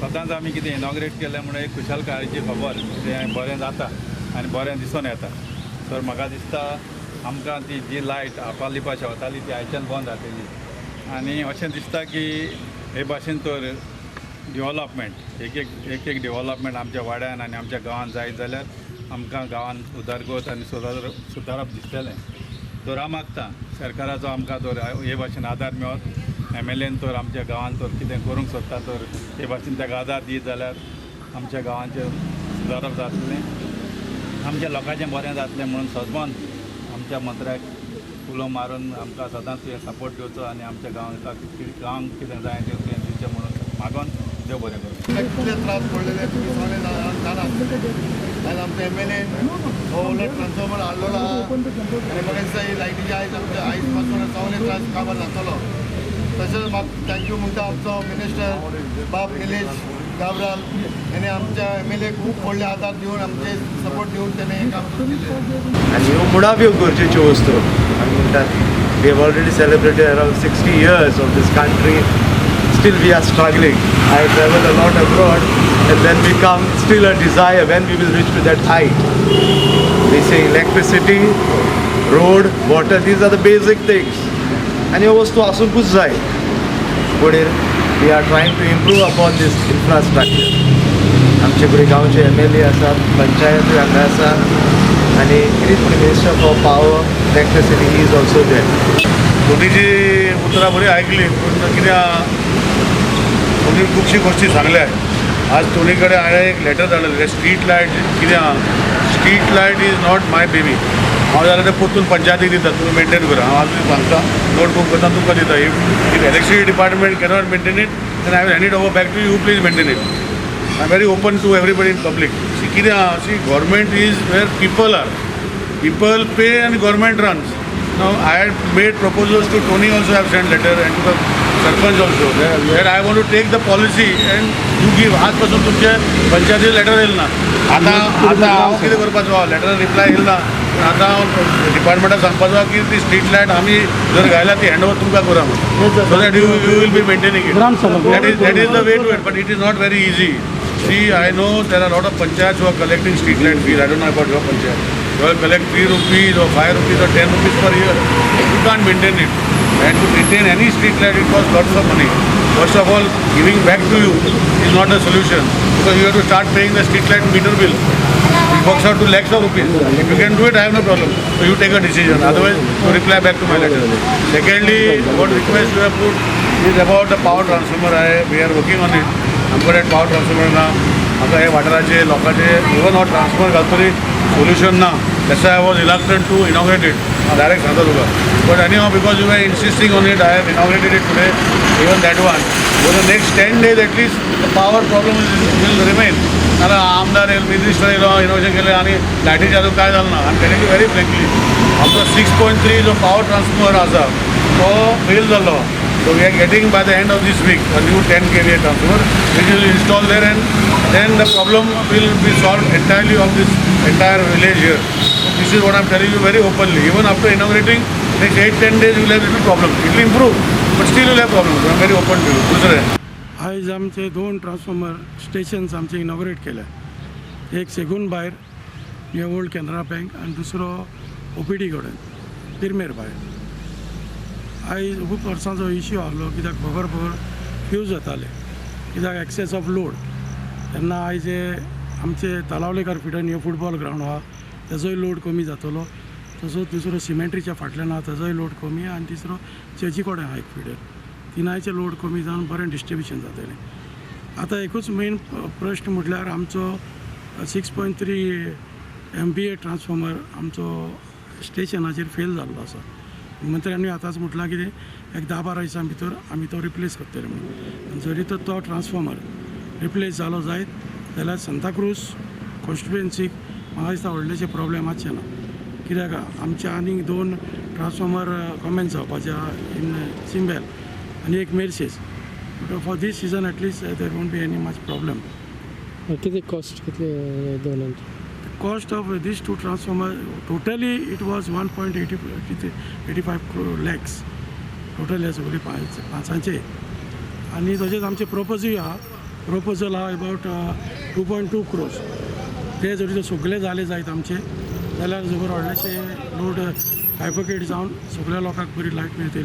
सदांच आमी कितें इनॉग्रेट केलें म्हणून एक खुशालकायेची खबर तें बरें जाता आनी बरें दिसून येता. तर म्हाका दिसता आमकां ती जी लायट आपालिपा शेवताली ती आयच्यान बंद जातली आनी अशें दिसता की हे भाशेन तर डेव्हलपमेंट एक डेव्हलपमेंट आमच्या वाड्यान आनी आमच्या गांवांत जायत जाल्यार आमकां गांवांत उदरगत आनी सुदारप दिसतलें. तर हांव मागता सरकाराचो आमकां तर हे भाशेन आदार मेळत. MLAन तर आमच्या गांवांत तर कितें करूंक सोदता तर हे भाशेन ताका आदार दीत जाल्यार आमच्या गांवांचें सुदारप जातलें, आमच्या लोकांचें बरें जातलें म्हणून सजमोन आमच्या मंत्र्याक उलो मारून आमकां सदांच तुवें सपोर्ट दिवचो आनी आमच्या गांवांक कितें जाय तें तुवें दिवचें म्हणून मागोन देव बरें करूं. कितले त्रास पडलेले तुमी सगळे जाणात आयज आमच्या MLA हो उलट ट्रान्सफॉर्मर हाडलेलो आहा आनी म्हाका दिसता ही लायटीचे आयज आमच्या आयज पासून सगळे त्रास काबार जातलो. तशेंच म्हाका थँक्यू म्हणटा आमचो मिनिस्टर बाब निलेश गाब्राल हेणे आमच्या MLA खूब व्हडले आदार दिवन आमचे सपोर्ट दिवन तेणे हें काम केलें आनी ह्यो मुळाव्यो गरजेच्यो वस्तू आमी म्हणटात we have already celebrated around 60 years of this country. Still we are struggling. I travel a lot abroad and then we come still a desire when we will reach to that height. We say electricity, road, water, these are the basic things. And ह्यो वस्तू आसूंकूच जाय. But we are trying to improve upon this infrastructure. आमचे कडेन गांवचे MLA आसात, पंचायत हांगा आसा आनी कितें minister for power electricity he is also there. दोनीची उतरां बरी आयकली पूण कित्याक दोनी खुबशी गोश्टी सांगल्या. आज दोनी कडेन हांवें एक लेटर धाडलें स्ट्रीट लायट कित्याक street light is not my baby. हांव जाल्यार तें परतून पंचायतीक दिता तुमी मेंटेन करा. हांव आज सांगता नोटबूक करता तुमकां दिता. If electricity department cannot maintain it then I will hand it over back to you. Please maintain it. I am very open to everybody in public. कित्याक see government is where people are. People pay and government runs. Now I had made proposals to Tony also, I have sent letter and to the Sarpanch also where I want to take the policy and you give. आजपासून तुमचे पंचायतीचे letter येईल ना. आता हांव कितें करपाचो आहा लेटर रिप्लाय येईल ना. आतां हांव डिपार्टमेंटाक सांगपाचो आहा की ती स्ट्रीट लायट आमी जर घायला ती हँड ओवर तुमकां करा म्हणून so that you will be maintaining it. that is the way to it, but it is not very easy. See, I know there are a lot of panchayats who are collecting street light fees. I don't know about your panchayat. You will collect 3 rupees or 5 rupees or 10 rupees per year. You can't maintain it. And to maintain any street light, it costs lots of money. First of all, giving back to you is not a solution because you have to start paying the street light meter bill. It works out to lakhs of rupees. If you can do it, I have no problem. So you take a decision. Otherwise, you reply back to my letter. Secondly, what request you have put is about the power transformer. We are working on it. आमकडे power transformer ना. आमकां हे वाठाराचे लोकांचे even हो transformer घालतरी solution ना. That's I was elected to inaugurate it. Direct सांगता तुका. But anyhow because you are insisting on it I have inaugurated it today. Even that one for the next 10 days at least the power problem will remain. नाल्यार आमदार येयलो minister येयलो innovation केलें आनी लायटीचे अजून काय जालें ना. I am telling you very frankly आमचो 6.3 जो पावर ट्रान्सफॉर्मर आसा तो फेल जाल्लो. So we are getting by the end of this week a new 10 kVA transformer which will install there and then the problem will be solved entirely of this entire village here. So this is what I am telling you very openly. Even after inaugurating next 8-10 days you will have little problem. It will improve but still you will have problems. I am very open to you. दुसरे आयज आमचे 2 transformer stations आमचे inaugurate केले. एक सेगून भायर near old Canara bank आनी दुसरो OPD कडेन पिरमेर भायर. आयज खूब वर्सांचो इश्यू आहलो कित्याक बगर फ्यूज जाताले कित्याक एक्सेस ऑफ लोड. तेन्ना आयज आमचे तलावलेकार फिडन हे फुटबॉल ग्रावंड आहा तेजोय लोड कमी जातलो. तसोच दुसरो सिमेंट्रीच्या फाटल्यान आहा तेजोय लोड कमी आनी तिसरो चर्ची कडेन आहा एक फिडर. तिनायचे लोड कमी जावन बरें डिस्ट्रिब्युशन जातलें. आतां एकूच मेन प्रश्न म्हटल्यार आमचो 6.3 MVA ट्रान्सफॉर्मर आमचो स्टेशनाचेर फेल जाल्लो आसा. मंत्र्यांनी आतांच म्हटलां की एक 10-12 दिसां भितर आमी तो रिप्लेस करतले म्हणून. जरी तो ट्रान्सफॉर्मर रिप्लेस जालो जायत जाल्यार सांताक्रूज कॉन्स्टिट्युएन्सीक म्हाका दिसता व्हडलेशे प्रॉब्लेम आसचे ना. कित्याक आमचे आनीक 2 ट्रान्सफॉर्मर कमेंट जावपाचे इन सिंबेल आनी एक मेर्सेस. For this season at least there won't be any much problem. किती कॉस्ट कितले दोनांचे? Cost of these 2 transformers totally it was 1.85 lakhs total. हे सगळे 5 आनी तशेंच आमचे प्रपोजूय आहा प्रपोजल हा अबावट 2.2 crores. ते जर सगळे जाले जायत आमचे जाल्यार जबर व्हडलेशे लोड बायफोकेट जावन सगळ्या लोकांक बरी लायट मेळटली.